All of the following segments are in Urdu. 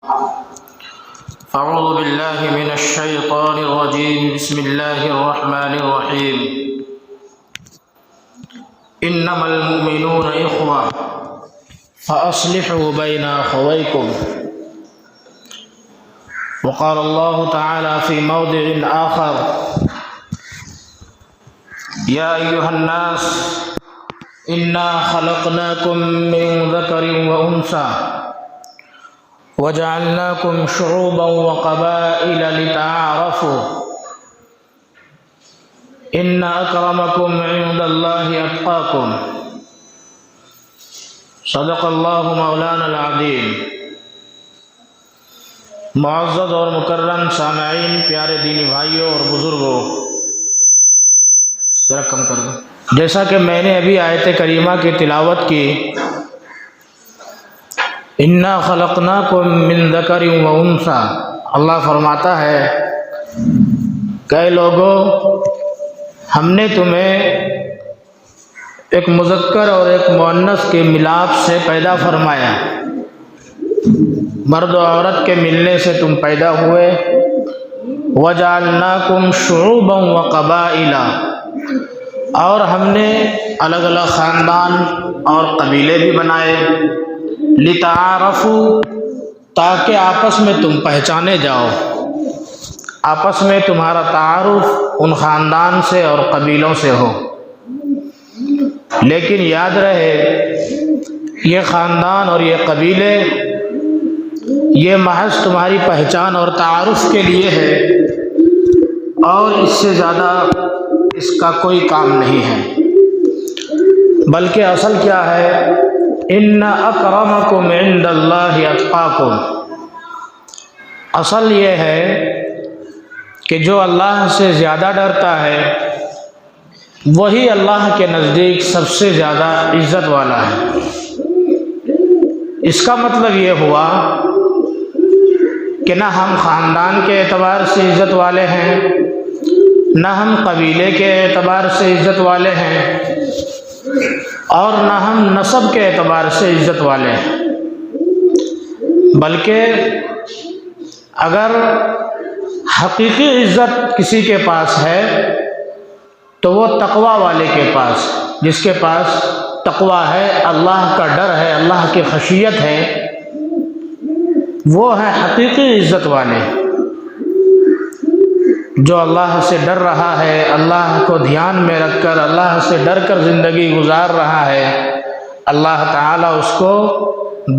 أعوذ بالله من الشيطان الرجيم. بسم الله الرحمن الرحيم. إنما المؤمنون إخوة فأصلحوا بين أخويكم. وقال الله تعالى في موضع آخر: يا أيها الناس إنا خلقناكم من ذكر وأنثى وجعلناكم شعوبا وقبائل لتعارفوا إن أكرمكم عند الله أتقاكم. صدق اللہ مولانا العظیم. معزز اور مکرم سامعین، پیارے دینی بھائیوں اور بزرگوں، ذرا کم کر دو. جیسا کہ میں نے ابھی آیت کریمہ کی تلاوت کی، انا خلقناکم من ذکر و انثی، اللہ فرماتا ہے کہ اے لوگو، ہم نے تمہیں ایک مذکر اور ایک مؤنث کے ملاپ سے پیدا فرمایا. مرد و عورت کے ملنے سے تم پیدا ہوئے. وجعلناکم شعوبا وقبائل، اور ہم نے الگ الگ خاندان اور قبیلے بھی بنائے. لتعارفوا، تاکہ آپس میں تم پہچانے جاؤ، آپس میں تمہارا تعارف ان خاندان سے اور قبیلوں سے ہو. لیکن یاد رہے، یہ خاندان اور یہ قبیلے یہ محض تمہاری پہچان اور تعارف کے لیے ہے، اور اس سے زیادہ اس کا کوئی کام نہیں ہے. بلکہ اصل کیا ہے؟ ان اکرمکم عند اللہ اتقاکم. اصل یہ ہے کہ جو اللہ سے زیادہ ڈرتا ہے وہی اللہ کے نزدیک سب سے زیادہ عزت والا ہے. اس کا مطلب یہ ہوا کہ نہ ہم خاندان کے اعتبار سے عزت والے ہیں، نہ ہم قبیلے کے اعتبار سے عزت والے ہیں، اور نہ ہم نسب کے اعتبار سے عزت والے ہیں. بلکہ اگر حقیقی عزت کسی کے پاس ہے تو وہ تقوی والے کے پاس، جس کے پاس تقوی ہے، اللہ کا ڈر ہے، اللہ کی خشیت ہے، وہ ہے حقیقی عزت والے. جو اللہ سے ڈر رہا ہے، اللہ کو دھیان میں رکھ کر، اللہ سے ڈر کر زندگی گزار رہا ہے، اللہ تعالیٰ اس کو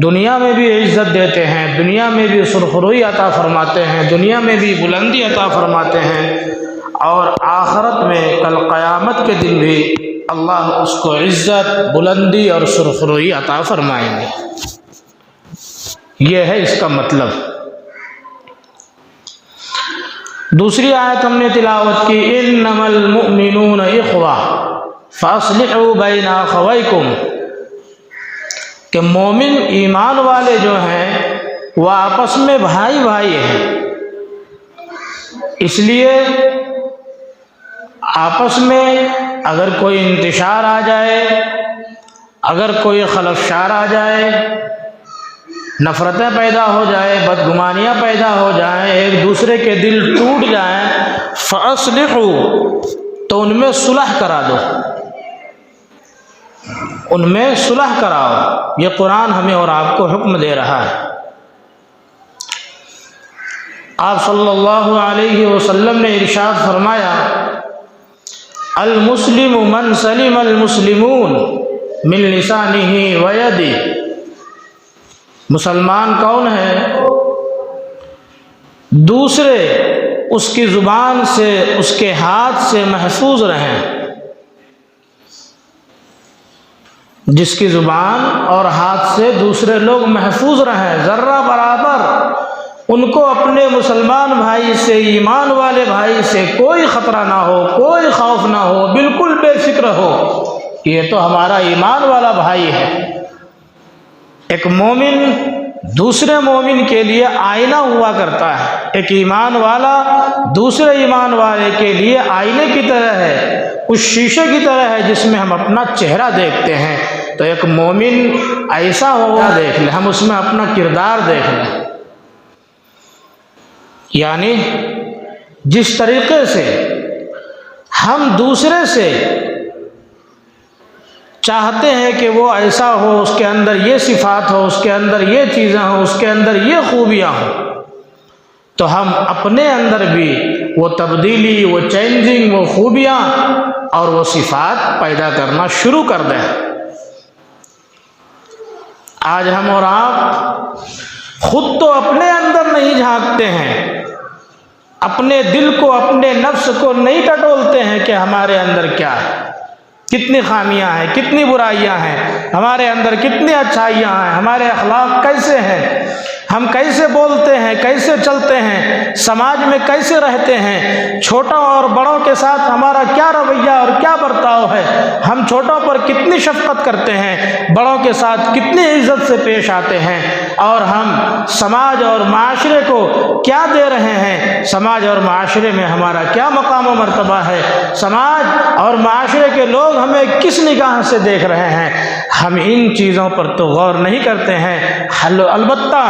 دنیا میں بھی عزت دیتے ہیں، دنیا میں بھی سرخروئی عطا فرماتے ہیں، دنیا میں بھی بلندی عطا فرماتے ہیں، اور آخرت میں کل قیامت کے دن بھی اللہ اس کو عزت، بلندی اور سرخروئی عطا فرمائیں گے. یہ ہے اس کا مطلب. دوسری آیت ہم نے تلاوت کی، انما المؤمنون اخوہ فاصلحوا بین اخویکم، کہ مومن ایمان والے جو ہیں وہ آپس میں بھائی بھائی ہیں. اس لیے آپس میں اگر کوئی انتشار آ جائے، اگر کوئی خلفشار آ جائے، نفرتیں پیدا ہو جائے، بدگمانیاں پیدا ہو جائیں، ایک دوسرے کے دل ٹوٹ جائیں، فاصلحوا، تو ان میں صلح کرا دو، ان میں صلح کراؤ. یہ قرآن ہمیں اور آپ کو حکم دے رہا ہے. آپ صلی اللہ علیہ وسلم نے ارشاد فرمایا: المسلم من سلم المسلمون من لسانہ ویدہ. مسلمان کون ہے؟ دوسرے اس کی زبان سے، اس کے ہاتھ سے محفوظ رہیں. جس کی زبان اور ہاتھ سے دوسرے لوگ محفوظ رہیں، ذرہ برابر ان کو اپنے مسلمان بھائی سے، ایمان والے بھائی سے کوئی خطرہ نہ ہو، کوئی خوف نہ ہو، بالکل بے فکر ہو کہ یہ تو ہمارا ایمان والا بھائی ہے. ایک مومن دوسرے مومن کے لیے آئینہ ہوا کرتا ہے. ایک ایمان والا دوسرے ایمان والے کے لیے آئینے کی طرح ہے، اس شیشے کی طرح ہے جس میں ہم اپنا چہرہ دیکھتے ہیں. تو ایک مومن ایسا ہوگا دیکھ لیں، ہم اس میں اپنا کردار دیکھ لیں. یعنی جس طریقے سے ہم دوسرے سے چاہتے ہیں کہ وہ ایسا ہو، اس کے اندر یہ صفات ہو، اس کے اندر یہ چیزیں ہوں، اس کے اندر یہ خوبیاں ہوں، تو ہم اپنے اندر بھی وہ تبدیلی، وہ چینجنگ، وہ خوبیاں اور وہ صفات پیدا کرنا شروع کر دیں۔ آج ہم اور آپ خود تو اپنے اندر نہیں جھانکتے ہیں، اپنے دل کو، اپنے نفس کو نہیں ٹٹولتے ہیں کہ ہمارے اندر کیا ہے، کتنی خامیاں ہیں، کتنی برائیاں ہیں، ہمارے اندر کتنی اچھائیاں ہیں، ہمارے اخلاق کیسے ہیں، ہم کیسے بولتے ہیں، کیسے چلتے ہیں، سماج میں کیسے رہتے ہیں، چھوٹوں اور بڑوں کے ساتھ ہمارا کیا رویہ اور کیا برتاؤ ہے، ہم چھوٹوں پر کتنی شفقت کرتے ہیں، بڑوں کے ساتھ کتنی عزت سے پیش آتے ہیں، اور ہم سماج اور معاشرے کو کیا دے رہے ہیں، سماج اور معاشرے میں ہمارا کیا مقام و مرتبہ ہے، سماج اور معاشرے کے لوگ ہمیں کس نگاہ سے دیکھ رہے ہیں، ہم ان چیزوں پر تو غور نہیں کرتے ہیں۔ البتہ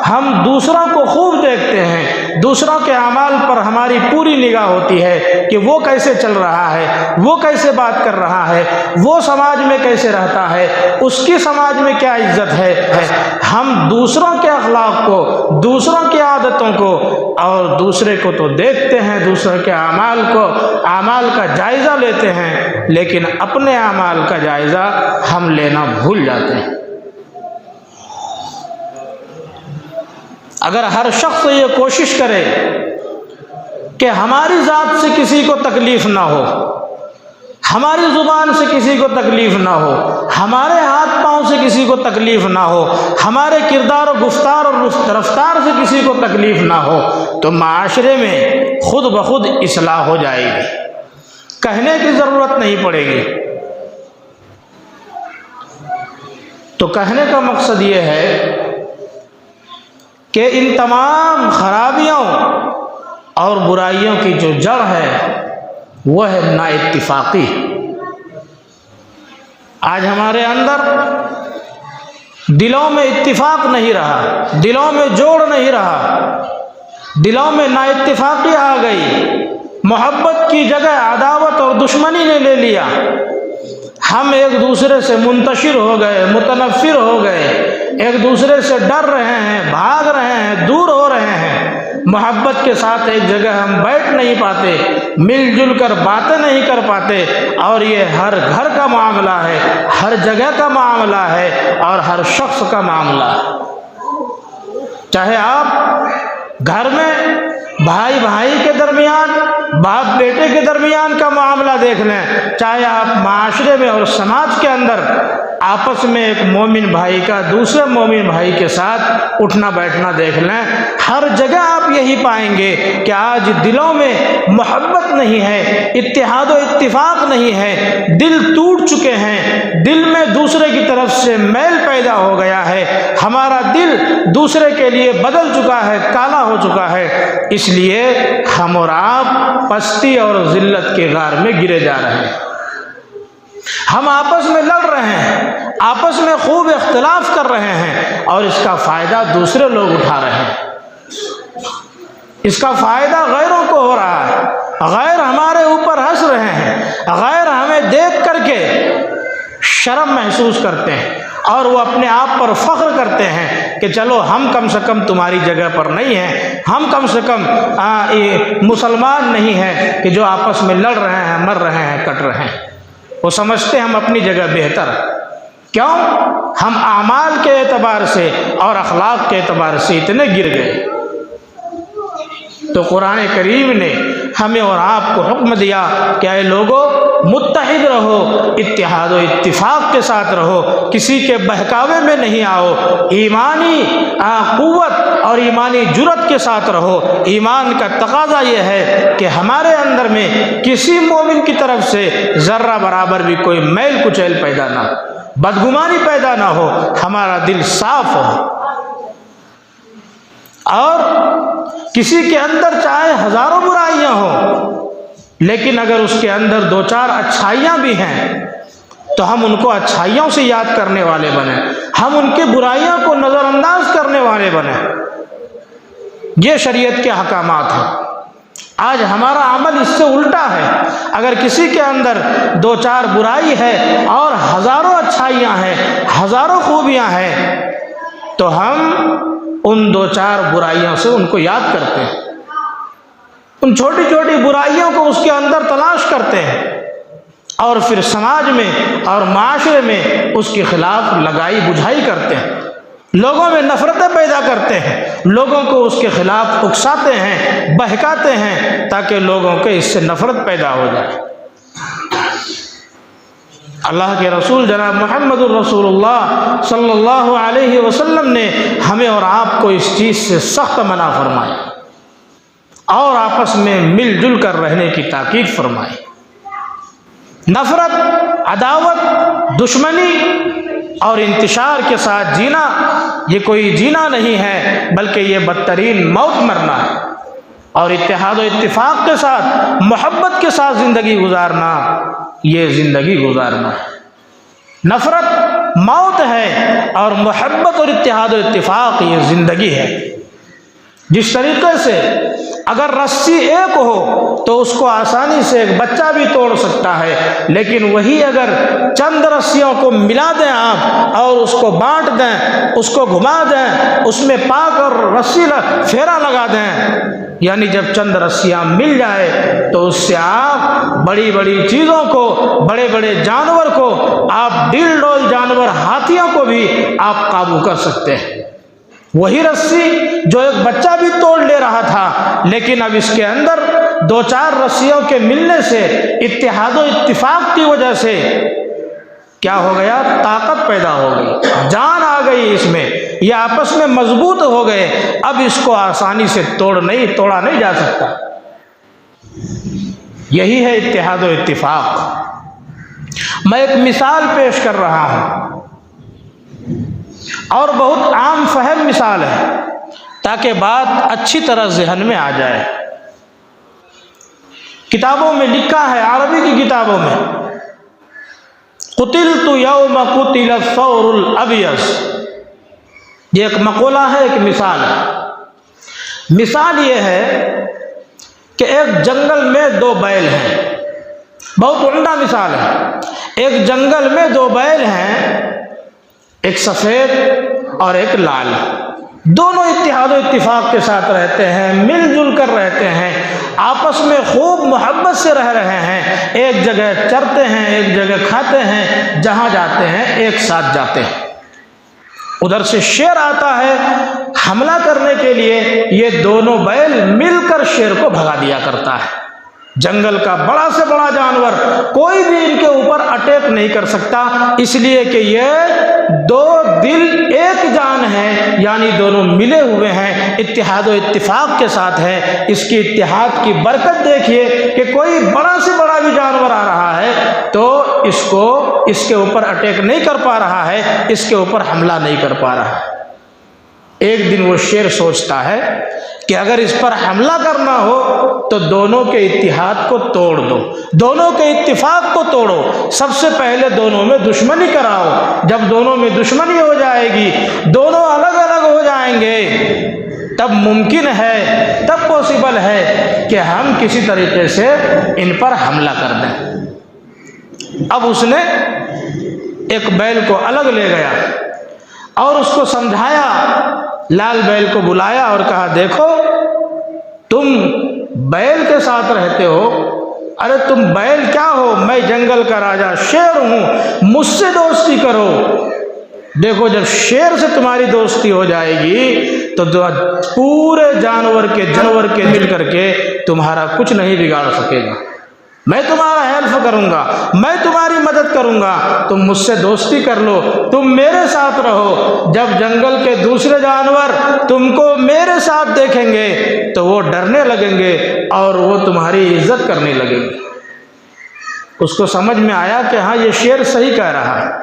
ہم دوسروں کو خوب دیکھتے ہیں، دوسروں کے اعمال پر ہماری پوری نگاہ ہوتی ہے کہ وہ کیسے چل رہا ہے، وہ کیسے بات کر رہا ہے، وہ سماج میں کیسے رہتا ہے، اس کی سماج میں کیا عزت ہے۔ ہم دوسروں کے اخلاق کو، دوسروں کی عادتوں کو اور دوسرے کو تو دیکھتے ہیں، دوسروں کے اعمال کو، اعمال کا جائزہ لیتے ہیں، لیکن اپنے اعمال کا جائزہ ہم لینا بھول جاتے ہیں۔ اگر ہر شخص یہ کوشش کرے کہ ہماری ذات سے کسی کو تکلیف نہ ہو، ہماری زبان سے کسی کو تکلیف نہ ہو، ہمارے ہاتھ پاؤں سے کسی کو تکلیف نہ ہو، ہمارے کردار و گفتار اور رفتار سے کسی کو تکلیف نہ ہو، تو معاشرے میں خود بخود اصلاح ہو جائے گی، کہنے کی ضرورت نہیں پڑے گی۔ تو کہنے کا مقصد یہ ہے کہ ان تمام خرابیوں اور برائیوں کی جو جڑ ہے وہ ہے نا اتفاقی۔ آج ہمارے اندر دلوں میں اتفاق نہیں رہا، دلوں میں جوڑ نہیں رہا، دلوں میں نا اتفاقی آ گئی، محبت کی جگہ عداوت اور دشمنی نے لے لیا، ہم ایک دوسرے سے منتشر ہو گئے، متنفر ہو گئے، ایک دوسرے سے ڈر رہے ہیں، بھاگ رہے ہیں، دور ہو رہے ہیں، محبت کے ساتھ ایک جگہ ہم بیٹھ نہیں پاتے، مل جل کر باتیں نہیں کر پاتے، اور یہ ہر گھر کا معاملہ ہے، ہر جگہ کا معاملہ ہے اور ہر شخص کا معاملہ ہے۔ چاہے آپ گھر میں بھائی بھائی کے درمیان، باپ بیٹے کے درمیان کا معاملہ دیکھ لیں، چاہے آپ معاشرے میں اور سماج کے اندر آپس میں ایک مومن بھائی کا دوسرے مومن بھائی کے ساتھ اٹھنا بیٹھنا دیکھ لیں، ہر جگہ آپ یہی پائیں گے کہ آج دلوں میں محبت نہیں ہے، اتحاد و اتفاق نہیں ہے، دل ٹوٹ چکے ہیں، دل میں دوسرے کی طرف سے میل پیدا ہو گیا ہے، ہمارا دل دوسرے کے لیے بدل چکا ہے، کالا ہو چکا ہے، اس لیے ہم اور آپ پستی اور ذلت کے غار میں گرے جا رہے ہیں۔ ہم آپس میں لڑ رہے ہیں، آپس میں خوب اختلاف کر رہے ہیں، اور اس کا فائدہ دوسرے لوگ اٹھا رہے ہیں، اس کا فائدہ غیروں کو ہو رہا ہے، غیر ہمارے اوپر ہنس رہے ہیں، غیر ہمیں دیکھ کر کے شرم محسوس کرتے ہیں، اور وہ اپنے آپ پر فخر کرتے ہیں کہ چلو ہم کم سے کم تمہاری جگہ پر نہیں ہیں، ہم کم سے کم مسلمان نہیں ہیں کہ جو آپس میں لڑ رہے ہیں، مر رہے ہیں، کٹ رہے ہیں۔ وہ سمجھتے ہیں ہم اپنی جگہ بہتر، کیوں؟ ہم اعمال کے اعتبار سے اور اخلاق کے اعتبار سے اتنے گر گئے۔ تو قرآن کریم نے ہمیں اور آپ کو حکم دیا کہ اے لوگو متحد رہو، اتحاد و اتفاق کے ساتھ رہو، کسی کے بہکاوے میں نہیں آؤ، ایمانی قوت اور ایمانی جرت کے ساتھ رہو۔ ایمان کا تقاضا یہ ہے کہ ہمارے اندر میں کسی مومن کی طرف سے ذرہ برابر بھی کوئی میل کچیل پیدا نہ ہو، بدگمانی پیدا نہ ہو، ہمارا دل صاف ہو، اور کسی کے اندر چاہے ہزاروں برائیاں ہوں، لیکن اگر اس کے اندر دو چار اچھائیاں بھی ہیں تو ہم ان کو اچھائیوں سے یاد کرنے والے بنیں، ہم ان کی برائیوں کو نظر انداز کرنے والے بنیں۔ یہ شریعت کے احکامات ہیں۔ آج ہمارا عمل اس سے الٹا ہے۔ اگر کسی کے اندر دو چار برائی ہے اور ہزاروں اچھائیاں ہیں، ہزاروں خوبیاں ہیں، تو ہم ان دو چار برائیوں سے ان کو یاد کرتے ہیں، ان چھوٹی چھوٹی برائیوں کو اس کے اندر تلاش کرتے ہیں، اور پھر سماج میں اور معاشرے میں اس کے خلاف لگائی بجھائی کرتے ہیں، لوگوں میں نفرتیں پیدا کرتے ہیں، لوگوں کو اس کے خلاف اکساتے ہیں، بہکاتے ہیں، تاکہ لوگوں کے اس سے نفرت پیدا ہو جائے۔ اللہ کے رسول جناب محمد الرسول اللہ صلی اللہ علیہ وسلم نے ہمیں اور آپ کو اس چیز سے سخت منع فرمایا اور آپس میں مل جل کر رہنے کی تاکید فرمائی۔ نفرت، عداوت، دشمنی اور انتشار کے ساتھ جینا یہ کوئی جینا نہیں ہے، بلکہ یہ بدترین موت مرنا ہے، اور اتحاد و اتفاق کے ساتھ، محبت کے ساتھ زندگی گزارنا یہ زندگی گزارنا ہے۔ نفرت موت ہے اور محبت اور اتحاد و اتفاق یہ زندگی ہے۔ جس طریقے سے اگر رسی ایک ہو تو اس کو آسانی سے ایک بچہ بھی توڑ سکتا ہے، لیکن وہی اگر چند رسیوں کو ملا دیں آپ اور اس کو بانٹ دیں، اس کو گھما دیں، اس میں پاک اور رسی پھیرا لگا دیں، یعنی جب چند رسیاں مل جائے تو اس سے آپ بڑی بڑی چیزوں کو، بڑے بڑے جانور کو، آپ ڈیل ڈول جانور ہاتھیوں کو بھی آپ قابو کر سکتے ہیں۔ وہی رسی جو ایک بچہ بھی توڑ لے رہا تھا، لیکن اب اس کے اندر دو چار رسیوں کے ملنے سے، اتحاد و اتفاق کی وجہ سے کیا ہو گیا؟ طاقت پیدا ہو گئی، جان آ گئی اس میں، یہ آپس میں مضبوط ہو گئے، اب اس کو آسانی سے توڑا نہیں جا سکتا۔ یہی ہے اتحاد و اتفاق۔ میں ایک مثال پیش کر رہا ہوں، اور بہت عام فہم مثال ہے، تاکہ بات اچھی طرح ذہن میں آ جائے۔ کتابوں میں لکھا ہے، عربی کی کتابوں میں، قتلت یوم قتل الثور الابیض، یہ ایک مقولہ ہے، ایک مثال ہے۔ مثال یہ ہے کہ ایک جنگل میں دو بیل ہیں، بہت عمدہ مثال ہے۔ ایک جنگل میں دو بیل ہیں، ایک سفید اور ایک لال، دونوں اتحاد و اتفاق کے ساتھ رہتے ہیں، مل جل کر رہتے ہیں، آپس میں خوب محبت سے رہ رہے ہیں، ایک جگہ چرتے ہیں، ایک جگہ کھاتے ہیں، جہاں جاتے ہیں ایک ساتھ جاتے ہیں۔ ادھر سے شیر آتا ہے حملہ کرنے کے لیے، یہ دونوں بیل مل کر شیر کو بھگا دیا کرتا ہے۔ جنگل کا بڑا سے بڑا جانور کوئی بھی ان کے اوپر اٹیک نہیں کر سکتا، اس لیے کہ یہ دو دل ایک جان ہے، یعنی دونوں ملے ہوئے ہیں، اتحاد و اتفاق کے ساتھ ہے۔ اس کی اتحاد کی برکت دیکھیے کہ کوئی بڑا سے بڑا بھی جانور آ رہا ہے تو اس کے اوپر اٹیک نہیں کر پا رہا ہے، اس کے اوپر حملہ نہیں کر پا رہا ہے۔ ایک دن وہ شیر سوچتا ہے کہ اگر اس پر حملہ کرنا ہو تو دونوں کے اتحاد کو توڑ دو، دونوں کے اتفاق کو توڑو، سب سے پہلے دونوں میں دشمنی کراؤ۔ جب دونوں میں دشمنی ہو جائے گی، دونوں الگ الگ ہو جائیں گے، تب ممکن ہے، تب پاسبل ہے کہ ہم کسی طریقے سے ان پر حملہ کر دیں۔ اب اس نے ایک بیل کو الگ لے گیا اور اس کو سمجھایا، لال بیل کو بلایا اور کہا، دیکھو تم بیل کے ساتھ رہتے ہو، ارے تم بیل کیا ہو، میں جنگل کا راجا شیر ہوں، مجھ سے دوستی کرو۔ دیکھو جب شیر سے تمہاری دوستی ہو جائے گی تو پورے جانور کے مل کر کے تمہارا کچھ نہیں بگاڑ سکے گا، میں تمہارا ہیلپ کروں گا، میں تمہاری مدد کروں گا، تم مجھ سے دوستی کر لو، تم میرے ساتھ رہو۔ جب جنگل کے دوسرے جانور تم کو میرے ساتھ دیکھیں گے تو وہ ڈرنے لگیں گے اور وہ تمہاری عزت کرنے لگیں گے۔ اس کو سمجھ میں آیا کہ ہاں یہ شیر صحیح کہہ رہا ہے،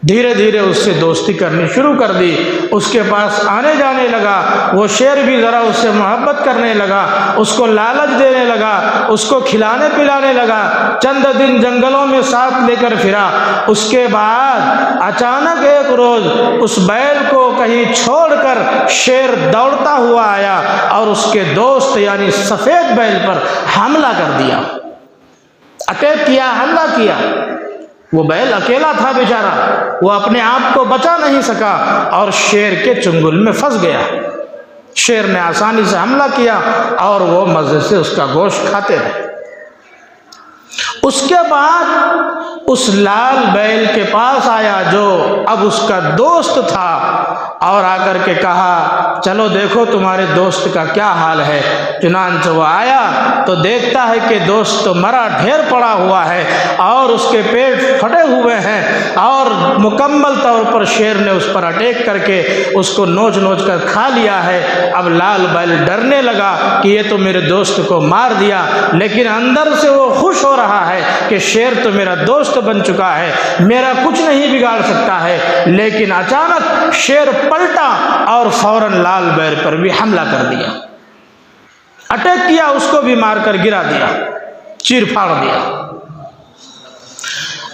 دھیرے دھیرے اس سے دوستی کرنی شروع کر دی، اس کے پاس آنے جانے لگا، وہ شیر بھی ذرا اس سے محبت کرنے لگا، اس کو لالچ دینے لگا، اس کو کھلانے پلانے لگا، چند دن جنگلوں میں ساتھ لے کر پھرا۔ اس کے بعد اچانک ایک روز اس بیل کو کہیں چھوڑ کر شیر دوڑتا ہوا آیا اور اس کے دوست یعنی سفید بیل پر حملہ کر دیا، اٹیک کیا، حملہ کیا۔ وہ بیل اکیلا تھا بیچارہ، وہ اپنے آپ کو بچا نہیں سکا اور شیر کے چنگل میں پھنس گیا۔ شیر نے آسانی سے حملہ کیا اور وہ مزے سے اس کا گوشت کھاتے رہے۔ اس کے بعد اس لال بیل کے پاس آیا جو اب اس کا دوست تھا اور آ کر کے کہا چلو دیکھو تمہارے دوست کا کیا حال ہے۔ چنانچہ وہ آیا تو دیکھتا ہے کہ دوست تو مرا ڈھیر پڑا ہوا ہے اور اس کے پیٹ پھٹے ہوئے ہیں اور مکمل طور پر شیر نے اس پر اٹیک کر کے اس کو نوچ نوچ کر کھا لیا ہے۔ اب لال بیل ڈرنے لگا کہ یہ تو میرے دوست کو مار دیا، لیکن اندر سے وہ خوش ہو رہا ہے کہ شیر تو میرا دوست بن چکا ہے، میرا کچھ نہیں بگاڑ سکتا ہے۔ لیکن اچانک شیر پلٹا اور فوراً لال بیل پر بھی حملہ کر دیا، اٹیک کیا، اس کو بھی مار کر گرا دیا، چیر پھاڑ دیا۔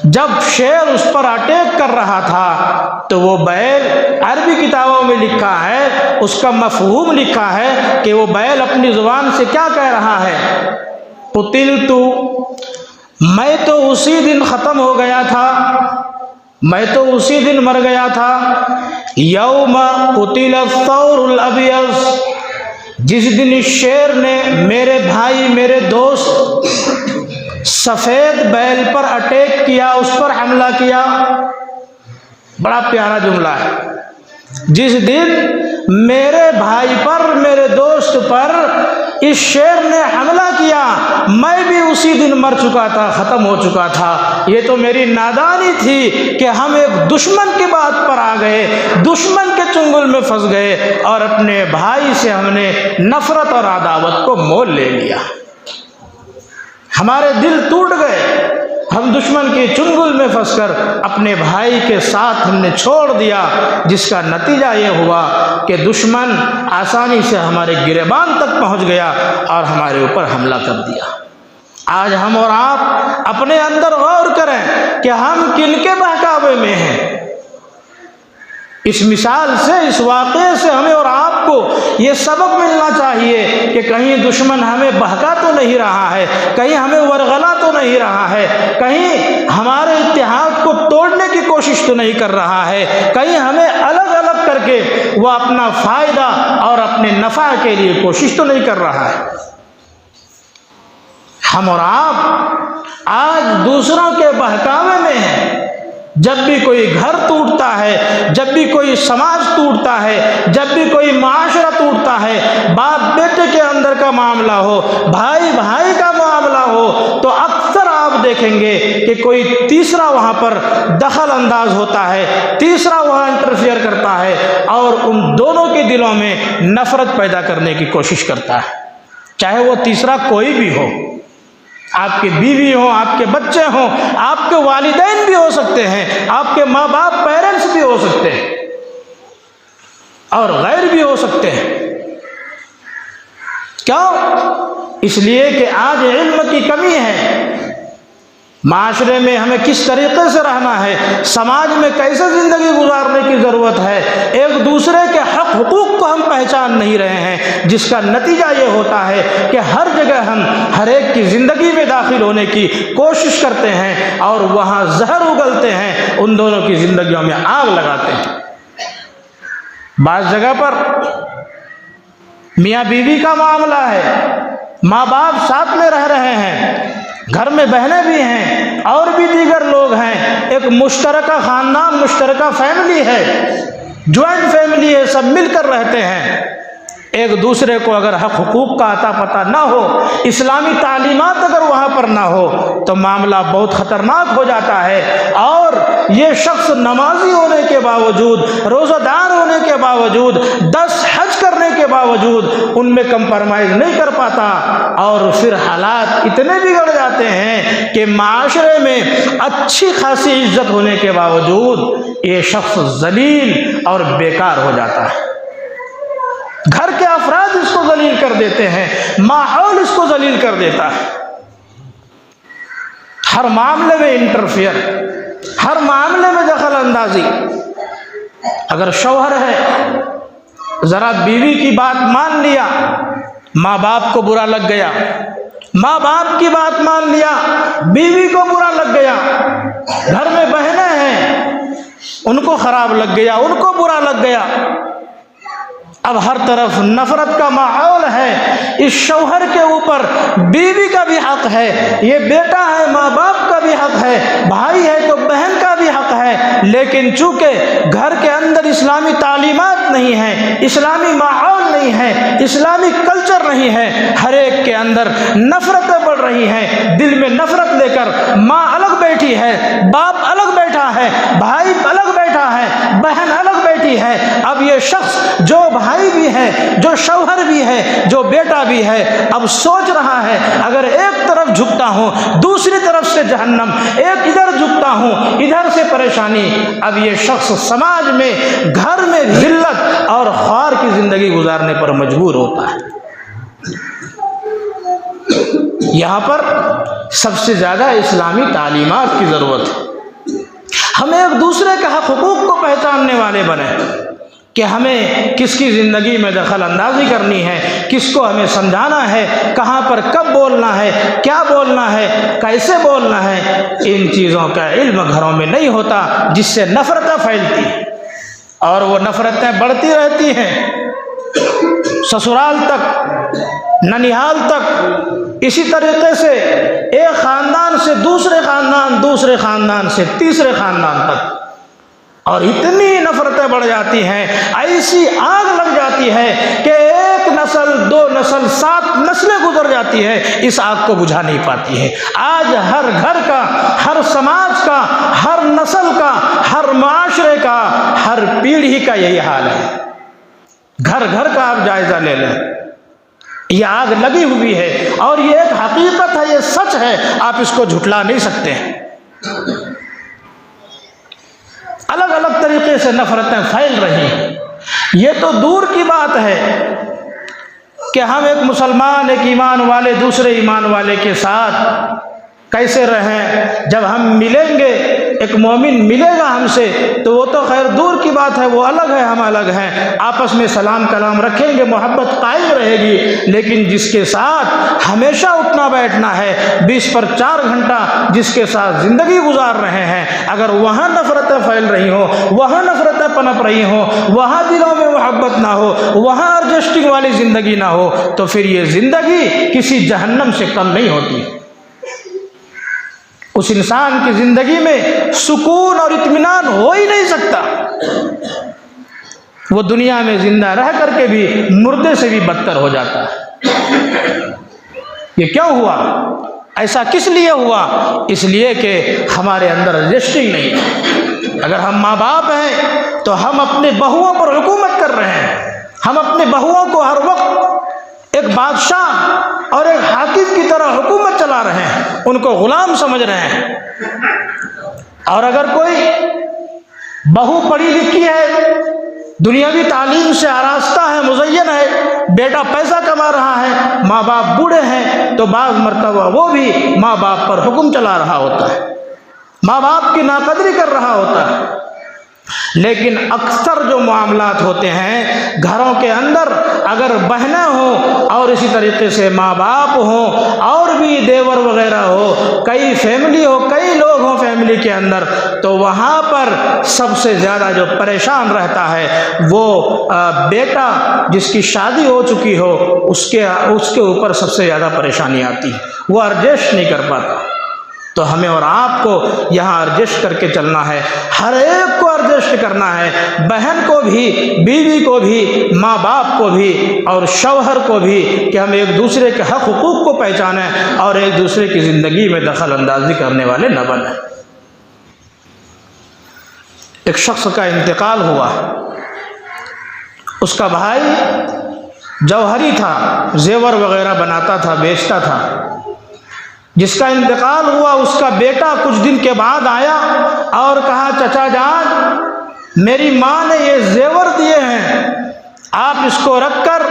جب شیر اس پر اٹیک کر رہا تھا تو وہ بیل، عربی کتابوں میں لکھا ہے، اس کا مفہوم لکھا ہے کہ وہ بیل اپنی زبان سے کیا کہہ رہا ہے، قتلت، میں تو اسی دن ختم ہو گیا تھا، میں تو اسی دن مر گیا تھا، یوم قتل الثور الابیض، جس دن اس شیر نے میرے بھائی میرے دوست سفید بیل پر اٹیک کیا، اس پر حملہ کیا۔ بڑا پیارا جملہ ہے، جس دن میرے بھائی پر میرے دوست پر اس شیر نے حملہ کیا، میں بھی اسی دن مر چکا تھا، ختم ہو چکا تھا۔ یہ تو میری نادانی تھی کہ ہم ایک دشمن کی بات پر آ گئے، دشمن کے چنگل میں پھنس گئے اور اپنے بھائی سے ہم نے نفرت اور عداوت کو مول لے لیا، ہمارے دل ٹوٹ گئے، ہم دشمن کے چنگل میں پھنس کر اپنے بھائی کے ساتھ ہم نے چھوڑ دیا، جس کا نتیجہ یہ ہوا کہ دشمن آسانی سے ہمارے گریبان تک پہنچ گیا اور ہمارے اوپر حملہ کر دیا۔ آج ہم اور آپ اپنے اندر غور کریں کہ ہم کن کے بہکاوے میں ہیں۔ اس مثال سے، اس واقعے سے ہمیں اور آپ کو یہ سبق ملنا چاہیے کہ کہیں دشمن ہمیں بہکا تو نہیں رہا ہے، کہیں ہمیں ورغلا تو نہیں رہا ہے، کہیں ہمارے اتحاد کو توڑنے کی کوشش تو نہیں کر رہا ہے، کہیں ہمیں الگ الگ کر کے وہ اپنا فائدہ اور اپنے نفع کے لیے کوشش تو نہیں کر رہا ہے۔ ہم اور آپ آج دوسروں کے بہکاوے میں ہیں۔ جب بھی کوئی گھر ٹوٹتا ہے، جب بھی کوئی سماج ٹوٹتا ہے، جب بھی کوئی معاشرہ ٹوٹتا ہے، باپ بیٹے کے اندر کا معاملہ ہو، بھائی بھائی کا معاملہ ہو، تو اکثر آپ دیکھیں گے کہ کوئی تیسرا وہاں پر دخل انداز ہوتا ہے، تیسرا وہاں انٹرفیئر کرتا ہے اور ان دونوں کے دلوں میں نفرت پیدا کرنے کی کوشش کرتا ہے، چاہے وہ تیسرا کوئی بھی ہو، آپ کے بیوی ہوں، آپ کے بچے ہوں، آپ کے والدین بھی ہو سکتے ہیں، آپ کے ماں باپ پیرنٹس بھی ہو سکتے ہیں اور غیر بھی ہو سکتے ہیں۔ کیوں؟ اس لیے کہ آج علم کی کمی ہے، معاشرے میں ہمیں کس طریقے سے رہنا ہے، سماج میں کیسے زندگی گزارنے کی ضرورت ہے، ایک دوسرے کے حق حقوق کو ہم پہچان نہیں رہے ہیں، جس کا نتیجہ یہ ہوتا ہے کہ ہر جگہ ہم ہر ایک کی زندگی میں داخل ہونے کی کوشش کرتے ہیں اور وہاں زہر اگلتے ہیں، ان دونوں کی زندگیوں میں آگ لگاتے ہیں۔ بعض جگہ پر میاں بیوی کا معاملہ ہے، ماں باپ ساتھ میں رہ رہے ہیں، گھر میں بہنیں بھی ہیں اور بھی دیگر لوگ ہیں، ایک مشترکہ خاندان، مشترکہ فیملی ہے، جوائنٹ فیملی ہے، سب مل کر رہتے ہیں۔ ایک دوسرے کو اگر حق حقوق کا عطا پتہ نہ ہو، اسلامی تعلیمات اگر وہاں پر نہ ہو تو معاملہ بہت خطرناک ہو جاتا ہے، اور یہ شخص نمازی ہونے کے باوجود، روزہ دار ہونے کے باوجود، 10 حج کرنے کے باوجود ان میں کمپرمائز نہیں کر پاتا، اور پھر حالات اتنے بگڑ جاتے ہیں کہ معاشرے میں اچھی خاصی عزت ہونے کے باوجود یہ شخص ذلیل اور بیکار ہو جاتا ہے۔ گھر کے افراد اس کو ذلیل کر دیتے ہیں، ماحول اس کو ذلیل کر دیتا ہے، ہر معاملے میں انٹرفیئر، ہر معاملے میں دخل اندازی۔ اگر شوہر ہے ذرا بیوی کی بات مان لیا، ماں باپ کو برا لگ گیا، ماں باپ کی بات مان لیا، بیوی کو برا لگ گیا، گھر میں بہنیں ہیں ان کو خراب لگ گیا، ان کو برا لگ گیا، اب ہر طرف نفرت کا ماحول ہے۔ اس شوہر کے اوپر بیوی کا بھی حق ہے، یہ بیٹا ہے ماں باپ کا بھی حق ہے، بھائی ہے تو بہن کا بھی حق ہے، لیکن چونکہ گھر کے اندر اسلامی تعلیمات نہیں ہیں، اسلامی ماحول نہیں ہے، اسلامی کلچر نہیں ہے، ہر ایک کے اندر نفرتیں بڑھ رہی ہیں، دل میں نفرت لے کر ماں الگ بیٹھی ہے، باپ الگ بیٹھا ہے، بھائی الگ بیٹھا ہے، بہن الگ بیٹھی ہے۔ اب یہ شخص جو بھائی بھی ہے، جو شوہر بھی ہے، جو بیٹا بھی ہے، اب سوچ رہا ہے اگر ایک طرف جھکتا ہوں دوسری طرف سے جہنم، ایک ادھر جھکتا ہوں ادھر سے پریشانی۔ اب یہ شخص سماج میں، گھر میں ذلت اور خوار کی زندگی گزارنے پر مجبور ہوتا ہے۔ یہاں پر سب سے زیادہ اسلامی تعلیمات کی ضرورت ہے۔ ہم ایک دوسرے کے حق حقوق کو پہچاننے والے بنیں کہ ہمیں کس کی زندگی میں دخل اندازی کرنی ہے، کس کو ہمیں سمجھانا ہے، کہاں پر کب بولنا ہے، کیا بولنا ہے، کیسے بولنا ہے۔ ان چیزوں کا علم گھروں میں نہیں ہوتا، جس سے نفرتیں پھیلتی ہیں اور وہ نفرتیں بڑھتی رہتی ہیں، سسرال تک، ننیھال تک، اسی طریقے سے ایک خاندان سے دوسرے خاندان، دوسرے خاندان سے تیسرے خاندان تک، اور اتنی نفرتیں بڑھ جاتی ہیں، ایسی آگ لگ جاتی ہے کہ ایک نسل، دو نسل، 7 نسلیں گزر جاتی ہے، اس آگ کو بجھا نہیں پاتی ہے۔ آج ہر گھر کا، ہر سماج کا، ہر نسل کا، ہر معاشرے کا، ہر پیڑھی کا یہی حال ہے۔ گھر گھر کا آپ جائزہ لے لیں، یہ آگ لگی ہوئی ہے، اور یہ ایک حقیقت ہے، یہ سچ ہے، آپ اس کو جھٹلا نہیں سکتے ہیں۔ الگ الگ طریقے سے نفرتیں پھیل رہی ہیں۔ یہ تو دور کی بات ہے کہ ہم ایک مسلمان، ایک ایمان والے دوسرے ایمان والے کے ساتھ کیسے رہیں، جب ہم ملیں گے، ایک مومن ملے گا ہم سے تو وہ تو خیر دور کی بات ہے، وہ الگ ہے، ہم الگ ہیں، آپس میں سلام کلام رکھیں گے، محبت قائم رہے گی، لیکن جس کے ساتھ ہمیشہ اٹھنا بیٹھنا ہے، 20 پر 4 گھنٹہ جس کے ساتھ زندگی گزار رہے ہیں، اگر وہاں نفرتیں پھیل رہی ہوں، وہاں نفرتیں پنپ رہی ہوں، وہاں دلوں میں محبت نہ ہو، وہاں ایڈجسٹنگ والی زندگی نہ ہو، تو پھر یہ زندگی کسی جہنم سے کم نہیں ہوتی۔ اس انسان کی زندگی میں سکون اور اطمینان ہو ہی نہیں سکتا، وہ دنیا میں زندہ رہ کر کے بھی مردے سے بھی بدتر ہو جاتا ہے۔ یہ کیوں ہوا؟ ایسا کس لیے ہوا؟ اس لیے کہ ہمارے اندر ایڈجسٹنگ نہیں ہے۔ اگر ہم ماں باپ ہیں تو ہم اپنے بہوؤں پر حکومت کر رہے ہیں، ہم اپنے بہوؤں کو ہر وقت ایک بادشاہ اور ایک حاکم کی طرح حکومت چلا رہے ہیں، ان کو غلام سمجھ رہے ہیں۔ اور اگر کوئی بہو پڑھی لکھی ہے، دنیاوی تعلیم سے آراستہ ہے، مزین ہے، بیٹا پیسہ کما رہا ہے، ماں باپ بوڑھے ہیں، تو بعض مرتبہ وہ بھی ماں باپ پر حکم چلا رہا ہوتا ہے، ماں باپ کی ناقدری کر رہا ہوتا ہے۔ لیکن اکثر جو معاملات ہوتے ہیں گھروں کے اندر، اگر بہنیں ہوں اور اسی طریقے سے ماں باپ ہوں اور بھی دیور وغیرہ ہو، کئی فیملی ہو، کئی لوگ ہوں فیملی کے اندر، تو وہاں پر سب سے زیادہ جو پریشان رہتا ہے وہ بیٹا جس کی شادی ہو چکی ہو، اس کے اوپر سب سے زیادہ پریشانی آتی ہے، وہ ایڈجسٹ نہیں کر پاتا۔ تو ہمیں اور آپ کو یہاں ایڈجسٹ کر کے چلنا ہے، ہر ایک کو ایڈجسٹ کرنا ہے، بہن کو بھی، بیوی کو بھی، ماں باپ کو بھی اور شوہر کو بھی، کہ ہم ایک دوسرے کے حق حقوق کو پہچانیں اور ایک دوسرے کی زندگی میں دخل اندازی کرنے والے نہ بنیں۔ ایک شخص کا انتقال ہوا، اس کا بھائی جوہری تھا، زیور وغیرہ بناتا تھا، بیچتا تھا، جس کا انتقال ہوا اس کا بیٹا کچھ دن کے بعد آیا اور کہا چچا جان میری ماں نے یہ زیور دیے ہیں، آپ اس کو رکھ کر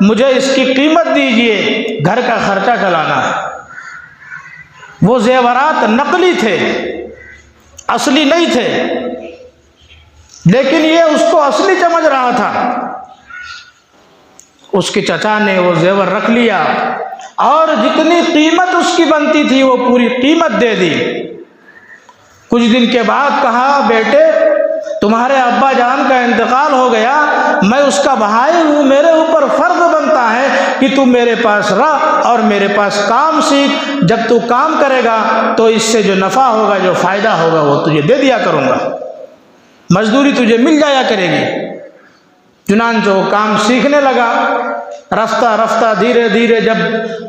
مجھے اس کی قیمت دیجئے، گھر کا خرچہ چلانا ہے۔ وہ زیورات نقلی تھے، اصلی نہیں تھے، لیکن یہ اس کو اصلی سمجھ رہا تھا۔ اس کے چچا نے وہ زیور رکھ لیا اور جتنی قیمت اس کی بنتی تھی وہ پوری قیمت دے دی۔ کچھ دن کے بعد کہا بیٹے تمہارے ابا جان کا انتقال ہو گیا، میں اس کا بھائی ہوں، میرے اوپر فرض بنتا ہے کہ تو میرے پاس رہ اور میرے پاس کام سیکھ، جب تو کام کرے گا تو اس سے جو نفع ہوگا، جو فائدہ ہوگا وہ تجھے دے دیا کروں گا، مزدوری تجھے مل جایا کرے گی۔ چنانچہ وہ کام سیکھنے لگا، رفتہ رفتہ دھیرے دھیرے جب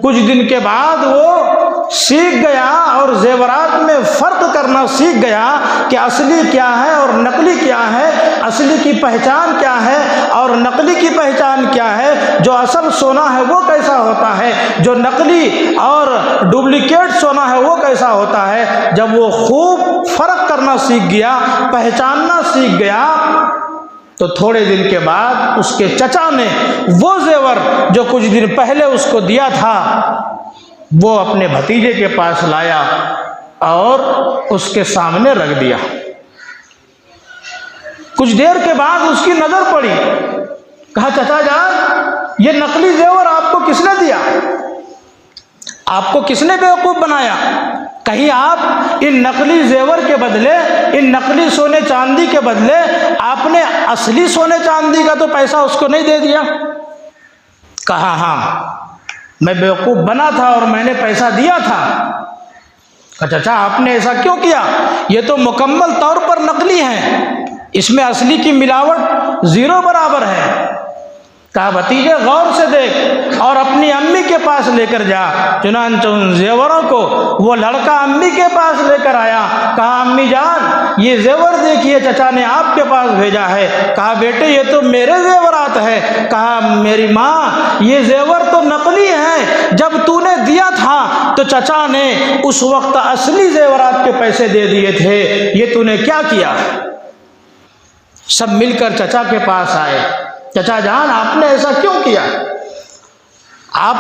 کچھ دن کے بعد وہ سیکھ گیا اور زیورات میں فرق کرنا سیکھ گیا کہ اصلی کیا ہے اور نقلی کیا ہے، اصلی کی پہچان کیا ہے اور نقلی کی پہچان کیا ہے، جو اصل سونا ہے وہ کیسا ہوتا ہے، جو نقلی اور ڈپلیکیٹ سونا ہے وہ کیسا ہوتا ہے، جب وہ خوب فرق کرنا سیکھ گیا، پہچاننا سیکھ گیا، تو تھوڑے دن کے بعد اس کے چچا نے وہ زیور جو کچھ دن پہلے اس کو دیا تھا وہ اپنے بھتیجے کے پاس لایا اور اس کے سامنے رکھ دیا۔ کچھ دیر کے بعد اس کی نظر پڑی، کہا چچا جان یہ نقلی زیور آپ کو کس نے دیا؟ آپ کو کس نے بیوقوف بنایا؟ کہیں آپ ان نقلی زیور کے بدلے، ان نقلی سونے چاندی کے بدلے آپ نے اصلی سونے چاندی کا تو پیسہ اس کو نہیں دے دیا؟ کہا ہاں میں بیوقوف بنا تھا اور میں نے پیسہ دیا تھا۔ کہا چچا آپ نے ایسا کیوں کیا؟ یہ تو مکمل طور پر نقلی ہیں، اس میں اصلی کی ملاوٹ زیرو برابر ہے۔ کہا بھتیجے غور سے دیکھ اور اپنی امی کے پاس لے کر جا۔ چنانچہ ان زیوروں کو وہ لڑکا امی کے پاس لے کر آیا، کہا امی جان یہ زیور دیکھیے چچا نے آپ کے پاس بھیجا ہے۔ کہا بیٹے یہ تو میرے زیورات ہے۔ کہا میری ماں یہ زیور تو نقلی ہیں، جب تو نے دیا تھا تو چچا نے اس وقت اصلی زیورات کے پیسے دے دیے تھے، یہ تو نے کیا کیا؟ سب مل کر چچا کے پاس آئے، چچا جان آپ نے ایسا کیوں کیا؟ آپ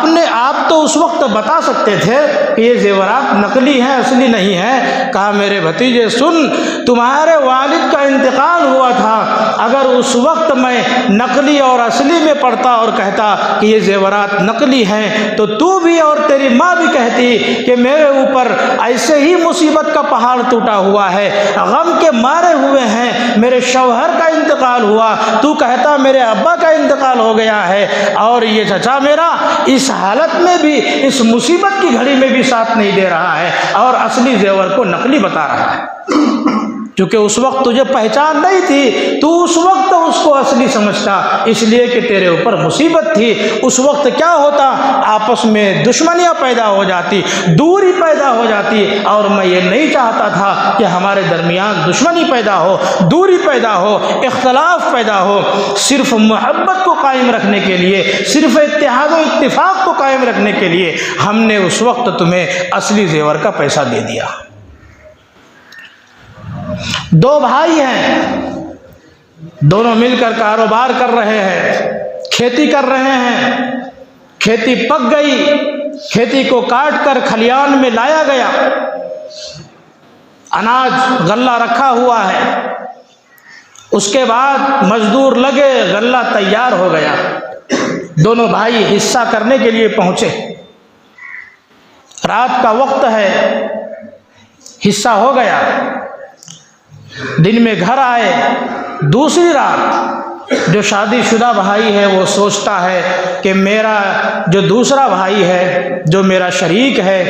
تو اس وقت بتا سکتے تھے کہ یہ زیورات نقلی ہیں اصلی نہیں ہیں۔ کہا میرے بھتیجے سن، تمہارے والد کا انتقال ہوا تھا، اگر اس وقت میں نقلی اور اصلی میں پڑھتا اور کہتا کہ یہ زیورات نقلی ہیں تو تو بھی اور تیری ماں بھی کہتی کہ میرے اوپر ایسے ہی مصیبت کا پہاڑ ٹوٹا ہوا ہے، غم کے مارے ہوئے ہیں، میرے شوہر کا انتقال ہوا، تو کہتا میرے ابا کا انتقال ہو گیا ہے، اور یہ چچا میرا اس حالت میں بھی، اس مصیبت کی گھڑی میں بھی ساتھ نہیں دے رہا ہے اور اصلی زیور کو نقلی بتا رہا ہے۔ کیونکہ اس وقت تجھے پہچان نہیں تھی، تو اس وقت اس کو اصلی سمجھتا، اس لیے کہ تیرے اوپر مصیبت تھی۔ اس وقت کیا ہوتا؟ آپس میں دشمنیاں پیدا ہو جاتی، دوری پیدا ہو جاتی، اور میں یہ نہیں چاہتا تھا کہ ہمارے درمیان دشمنی پیدا ہو، دوری پیدا ہو، اختلاف پیدا ہو۔ صرف محبت کو قائم رکھنے کے لیے، صرف اتحاد و اتفاق کو قائم رکھنے کے لیے ہم نے اس وقت تمہیں اصلی زیور کا پیسہ دے دیا۔ دو بھائی ہیں، دونوں مل کر کاروبار کر رہے ہیں، کھیتی کر رہے ہیں، کھیتی پک گئی، کھیتی کو کاٹ کر کھلیان میں لایا گیا، اناج غلہ رکھا ہوا ہے، اس کے بعد مزدور لگے، غلہ تیار ہو گیا، دونوں بھائی حصہ کرنے کے لیے پہنچے، رات کا وقت ہے، حصہ ہو گیا، دن میں گھر آئے، دوسری رات جو شادی شدہ بھائی ہے وہ سوچتا ہے کہ میرا جو دوسرا بھائی ہے، جو میرا شریک ہے،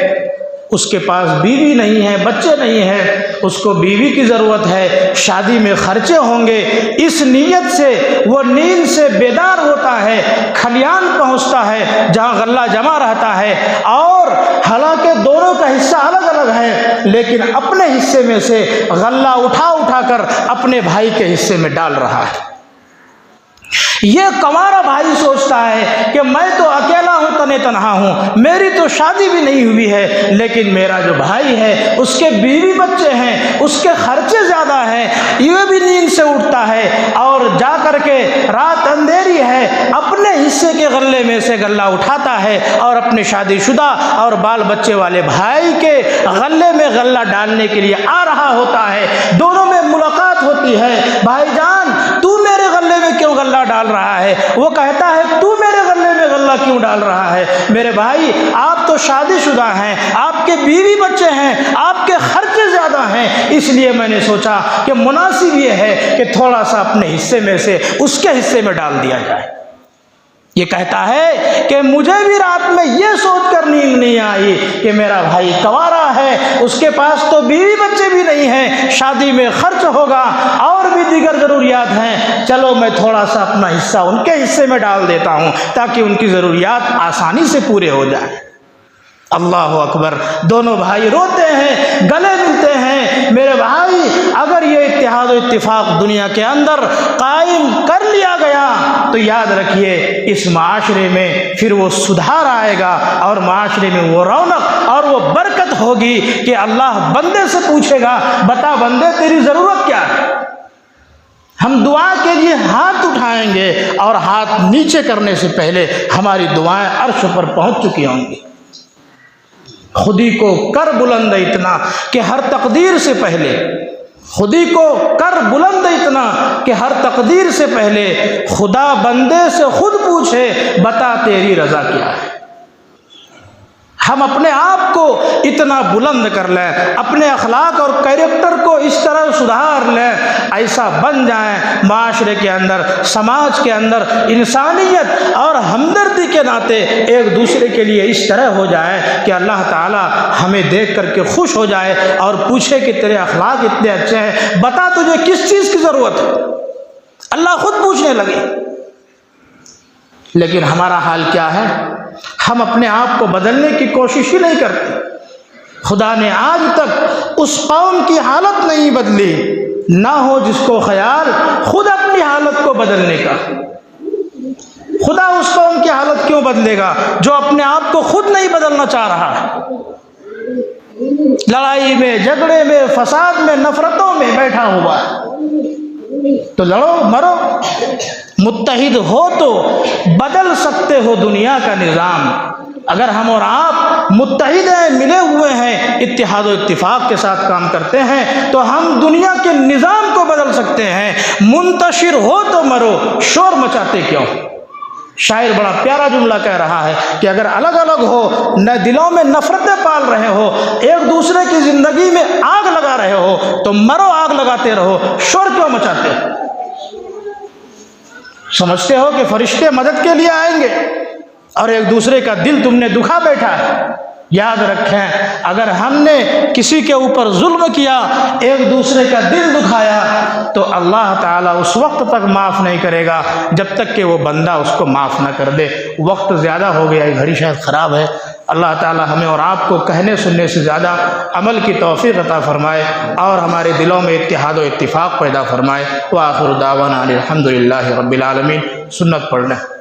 اس کے پاس بیوی نہیں ہے، بچے نہیں ہیں، اس کو بیوی کی ضرورت ہے، شادی میں خرچے ہوں گے، اس نیت سے وہ نیند سے بیدار ہوتا ہے، کھلیان پہنچتا ہے جہاں غلہ جمع رہتا ہے، اور حالانکہ دونوں کا حصہ الگ الگ ہے لیکن اپنے حصے میں سے غلہ اٹھا اٹھا کر اپنے بھائی کے حصے میں ڈال رہا ہے۔ یہ کنوارا بھائی سوچتا ہے کہ میں تو اکیلا ہوں، تنے تنہا ہوں، میری تو شادی بھی نہیں ہوئی ہے، لیکن میرا جو بھائی ہے اس کے بیوی بچے ہیں، اس کے خرچے زیادہ ہیں، یہ بھی نیند سے اٹھتا ہے اور جا کر کے رات اندھیری ہے اپنے حصے کے غلے میں سے غلہ اٹھاتا ہے اور اپنے شادی شدہ اور بال بچے والے بھائی کے غلے میں غلہ ڈالنے کے لیے آ رہا ہوتا ہے۔ دونوں میں ملاقات ہوتی ہے، بھائی جان تو میرے غلے میں کیوں غلہ ڈال رہا ہے؟ وہ کہتا ہے تو میرے غلے کیوں ڈال رہا ہے؟ میرے بھائی آپ تو شادی شدہ ہیں، آپ کے بیوی بچے ہیں، آپ کے خرچے زیادہ ہیں، اس لیے میں نے سوچا کہ مناسب یہ ہے کہ تھوڑا سا اپنے حصے میں سے اس کے حصے میں ڈال دیا جائے۔ یہ کہتا ہے کہ مجھے بھی رات میں یہ سوچ کر نیند نہیں آئی کہ میرا بھائی کنوارا ہے، اس کے پاس تو بیوی بچے بھی نہیں ہیں، شادی میں خرچ ہوگا اور بھی دیگر ضروریات ہیں، چلو میں تھوڑا سا اپنا حصہ ان کے حصے میں ڈال دیتا ہوں تاکہ ان کی ضروریات آسانی سے پورے ہو جائیں۔ اللہ اکبر، دونوں بھائی روتے ہیں، گلے ملتے ہیں۔ میرے بھائی اگر یہ اتحاد و اتفاق دنیا کے اندر قائم کر لیا گیا تو یاد رکھیے اس معاشرے میں پھر وہ سدھار آئے گا اور معاشرے میں وہ رونق اور وہ برکت ہوگی کہ اللہ بندے سے پوچھے گا، بتا بندے تیری ضرورت کیا ہے؟ ہم دعا کے لیے ہاتھ اٹھائیں گے اور ہاتھ نیچے کرنے سے پہلے ہماری دعائیں عرش پر پہنچ چکی ہوں گی۔ خودی کو کر بلند اتنا کہ ہر تقدیر سے پہلے، خودی کو کر بلند اتنا کہ ہر تقدیر سے پہلے خدا بندے سے خود پوچھے، بتا تیری رضا کیا ہے؟ ہم اپنے آپ کو اتنا بلند کر لیں، اپنے اخلاق اور کیریکٹر کو اس طرح سدھار لیں، ایسا بن جائیں معاشرے کے اندر، سماج کے اندر انسانیت اور ہمدردی کے ناطے ایک دوسرے کے لیے اس طرح ہو جائے کہ اللہ تعالی ہمیں دیکھ کر کے خوش ہو جائے اور پوچھے کہ تیرے اخلاق اتنے اچھے ہیں، بتا تجھے کس چیز کی ضرورت ہے؟ اللہ خود پوچھنے لگے۔ لیکن ہمارا حال کیا ہے؟ ہم اپنے آپ کو بدلنے کی کوشش ہی نہیں کرتے۔ خدا نے آج تک اس قوم کی حالت نہیں بدلی، نہ ہو جس کو خیال خود اپنی حالت کو بدلنے کا۔ خدا اس قوم کی حالت کیوں بدلے گا جو اپنے آپ کو خود نہیں بدلنا چاہ رہا ہے؟ لڑائی میں، جھگڑے میں، فساد میں، نفرتوں میں بیٹھا ہوا ہے۔ تو لڑو مرو، متحد ہو تو بدل سکتے ہو دنیا کا نظام۔ اگر ہم اور آپ متحد ہیں، ملے ہوئے ہیں، اتحاد و اتفاق کے ساتھ کام کرتے ہیں تو ہم دنیا کے نظام کو بدل سکتے ہیں۔ منتشر ہو تو مرو، شور مچاتے کیوں؟ شاعر بڑا پیارا جملہ کہہ رہا ہے کہ اگر الگ الگ ہو، نہ دلوں میں نفرتیں پال رہے ہو، ایک دوسرے کی زندگی میں آگ لگا رہے ہو تو مرو، آگ لگاتے رہو، شور کیوں مچاتے ہو؟ سمجھتے ہو کہ فرشتے مدد کے لیے آئیں گے اور ایک دوسرے کا دل تم نے دکھا بیٹھا ہے؟ یاد رکھیں، اگر ہم نے کسی کے اوپر ظلم کیا، ایک دوسرے کا دل دکھایا، تو اللہ تعالیٰ اس وقت تک معاف نہیں کرے گا جب تک کہ وہ بندہ اس کو معاف نہ کر دے۔ وقت زیادہ ہو گیا، گھڑی شاید خراب ہے۔ اللہ تعالیٰ ہمیں اور آپ کو کہنے سننے سے زیادہ عمل کی توفیق عطا فرمائے اور ہمارے دلوں میں اتحاد و اتفاق پیدا فرمائے۔ وآخر دعوانا الحمدللہ رب العالمین۔ سنت پڑھ لیں۔